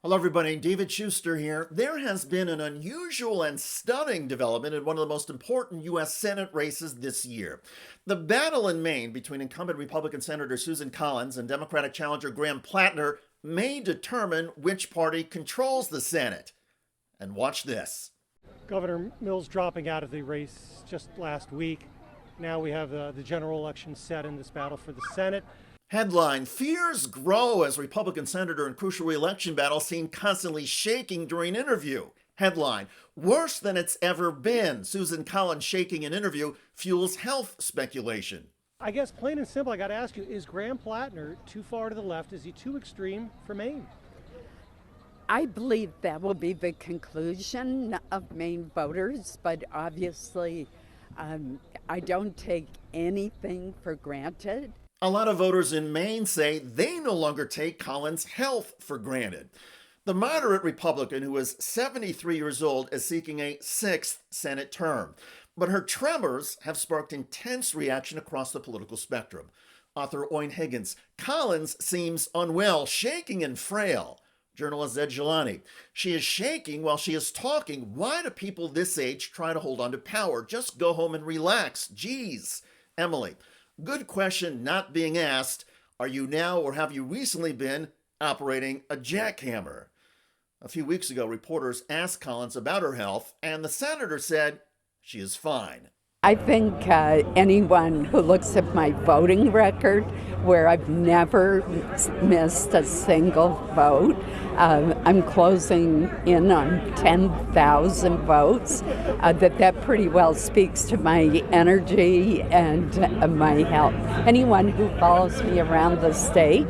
Hello, everybody. David Shuster here. There has been an unusual and stunning development in one of the most important U.S. Senate races this year. The battle in Maine between incumbent Republican Senator Susan Collins and Democratic challenger Graham Platner may determine which party controls the Senate. And watch this. Governor Mills dropping out of the race just last week. Now we have the general election set in this battle for the Senate. Headline: Fears grow as Republican senator in crucial re-election battle seen constantly shaking during interview. Headline: Worse than it's ever been. Susan Collins shaking in interview fuels health speculation. I guess plain and simple, I got to ask you, is Graham Platner too far to the left? Is he too extreme for Maine? I believe that will be the conclusion of Maine voters, but obviously I don't take anything for granted. A lot of voters in Maine say they no longer take Collins' health for granted. The moderate Republican, who is 73 years old, is seeking a sixth Senate term. But her tremors have sparked intense reaction across the political spectrum. Author Owen Higgins: Collins seems unwell, shaking and frail. Journalist Zed Jelani: She is shaking while she is talking. Why do people this age try to hold on to power? Just go home and relax. Geez. Emily: Good question not being asked. Are you now or have you recently been operating a jackhammer? A few weeks ago, reporters asked Collins about her health, and the senator said she is fine. I think anyone who looks at my voting record, where I've never missed a single vote, I'm closing in on 10,000 votes, that pretty well speaks to my energy and my health. Anyone who follows me around the state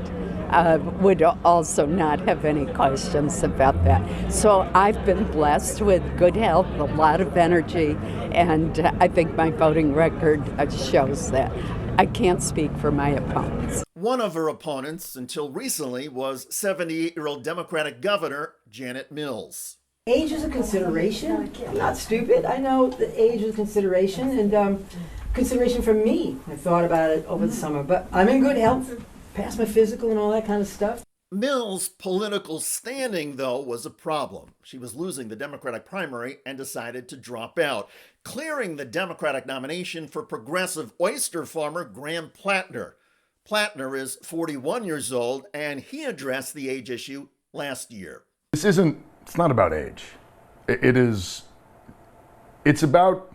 would also not have any questions about that. So I've been blessed with good health, a lot of energy, and I think my voting record shows that. I can't speak for my opponents. One of her opponents, until recently, was 78-year-old Democratic Governor Janet Mills. Age is a consideration. I'm not stupid. I know that age is a consideration, and consideration for me. I thought about it over the summer, but I'm in good health. Passed my physical and all that kind of stuff. Mills' political standing, though, was a problem. She was losing the Democratic primary and decided to drop out, clearing the Democratic nomination for progressive oyster farmer Graham Platner. Platner is 41 years old, and he addressed the age issue last year. It's not about age. It's about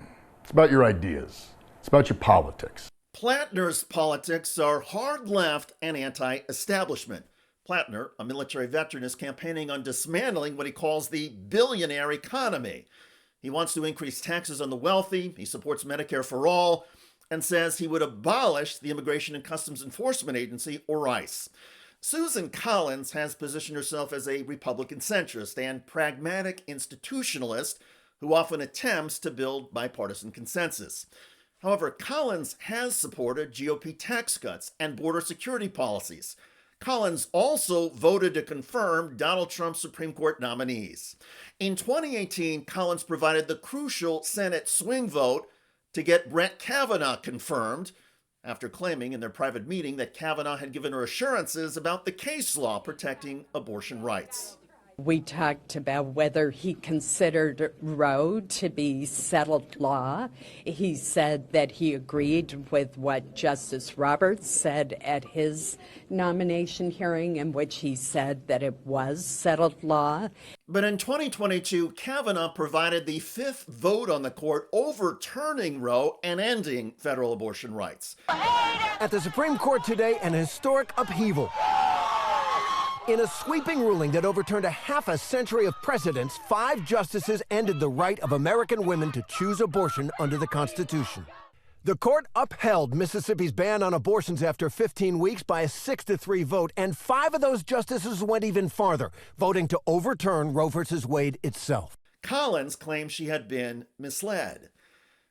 your ideas. It's about your politics. Platner's politics are hard left and anti-establishment. Platner, a military veteran, is campaigning on dismantling what he calls the billionaire economy. He wants to increase taxes on the wealthy, he supports Medicare for all, and says he would abolish the Immigration and Customs Enforcement Agency, or ICE. Susan Collins has positioned herself as a Republican centrist and pragmatic institutionalist who often attempts to build bipartisan consensus. However, Collins has supported GOP tax cuts and border security policies. Collins also voted to confirm Donald Trump's Supreme Court nominees. In 2018, Collins provided the crucial Senate swing vote to get Brett Kavanaugh confirmed, after claiming in their private meeting that Kavanaugh had given her assurances about the case law protecting abortion rights. We talked about whether he considered Roe to be settled law. He said that he agreed with what Justice Roberts said at his nomination hearing, in which he said that it was settled law. But in 2022, Kavanaugh provided the fifth vote on the court overturning Roe and ending federal abortion rights. At the Supreme Court today, an historic upheaval. In a sweeping ruling that overturned a half a century of precedents, 5 justices ended the right of American women to choose abortion under the Constitution. The court upheld Mississippi's ban on abortions after 15 weeks by a 6-3 vote, and 5 of those justices went even farther, voting to overturn Roe v. Wade itself. Collins claims she had been misled.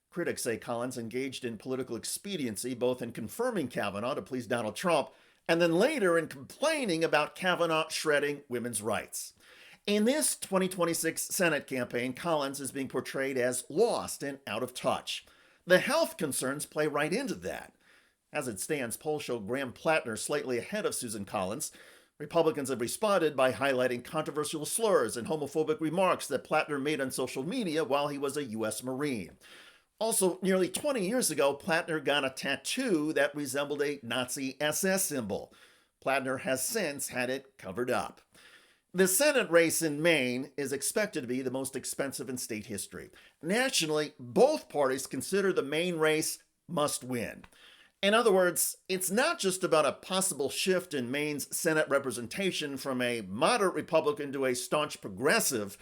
Critics say Collins engaged in political expediency, both in confirming Kavanaugh to please Donald Trump, and then later in complaining about Kavanaugh shredding women's rights. In this 2026 Senate campaign, Collins is being portrayed as lost and out of touch. The health concerns play right into that. As it stands, polls show Graham Platner slightly ahead of Susan Collins. Republicans have responded by highlighting controversial slurs and homophobic remarks that Platner made on social media while he was a U.S. Marine. Also, nearly 20 years ago, Platner got a tattoo that resembled a Nazi SS symbol. Platner has since had it covered up. The Senate race in Maine is expected to be the most expensive in state history. Nationally, both parties consider the Maine race must win. In other words, it's not just about a possible shift in Maine's Senate representation from a moderate Republican to a staunch progressive.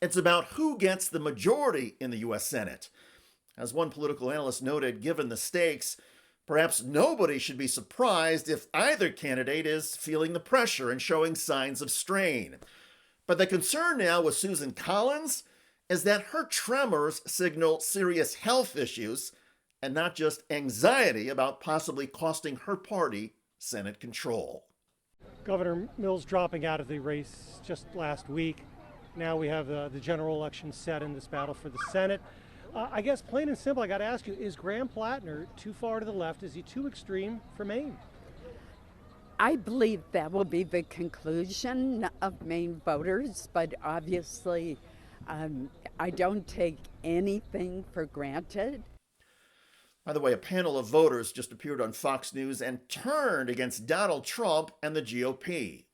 It's about who gets the majority in the U.S. Senate. As one political analyst noted, given the stakes, perhaps nobody should be surprised if either candidate is feeling the pressure and showing signs of strain. But the concern now with Susan Collins is that her tremors signal serious health issues and not just anxiety about possibly costing her party Senate control. Governor Mills dropping out of the race just last week. Now we have the general election set in this battle for the Senate. I guess plain and simple, I got to ask you, is Graham Platner too far to the left? Is he too extreme for Maine? I believe that will be the conclusion of Maine voters, but obviously I don't take anything for granted. By the way, a panel of voters just appeared on Fox News and turned against Donald Trump and the GOP.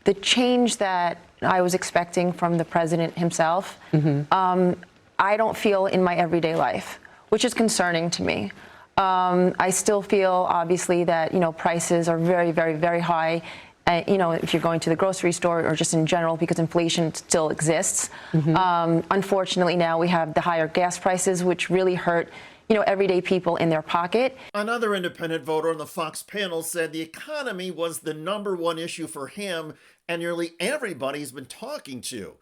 The change that I was expecting from the president himself, I don't feel in my everyday life, which is concerning to me. I still feel, obviously, that, prices are very, very, very high. If you're going to the grocery store or just in general, because inflation still exists. Unfortunately, now we have the higher gas prices, which really hurt, everyday people in their pocket. Another independent voter on the Fox panel said the economy was the #1 issue for him and nearly everybody he's been talking to.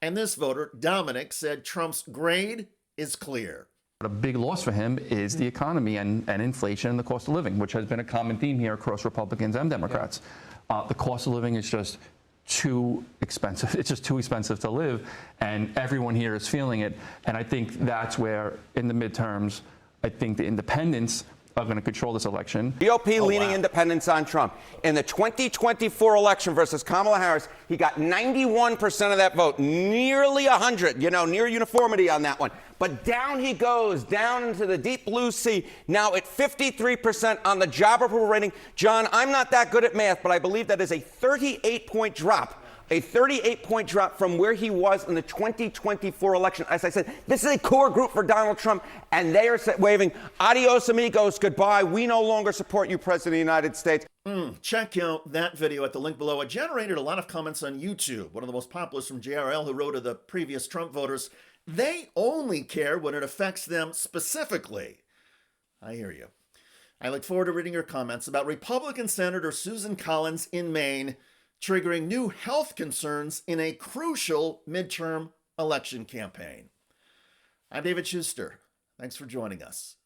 And this voter, Dominic, said Trump's grade is clear. A big loss for him is the economy and inflation and the cost of living, which has been a common theme here across Republicans and Democrats. The cost of living is just too expensive. It's just too expensive to live, and everyone here is feeling it. And I think that's where, in the midterms, I think the independents are going to control this election. GOP leaning independents on Trump. In the 2024 election versus Kamala Harris, he got 91% of that vote, nearly 100, near uniformity on that one. But down he goes, down into the deep blue sea, now at 53% on the job approval rating. John, I'm not that good at math, but I believe that is a 38-point drop. A 38-point drop from where he was in the 2024 election. As I said, this is a core group for Donald Trump, and they are waving, adios amigos, goodbye. We no longer support you, President of the United States. Check out that video at the link below. It generated a lot of comments on YouTube. One of the most popular is from JRL, who wrote of the previous Trump voters, they only care when it affects them specifically. I hear you. I look forward to reading your comments about Republican Senator Susan Collins in Maine triggering new health concerns in a crucial midterm election campaign. I'm David Shuster. Thanks for joining us.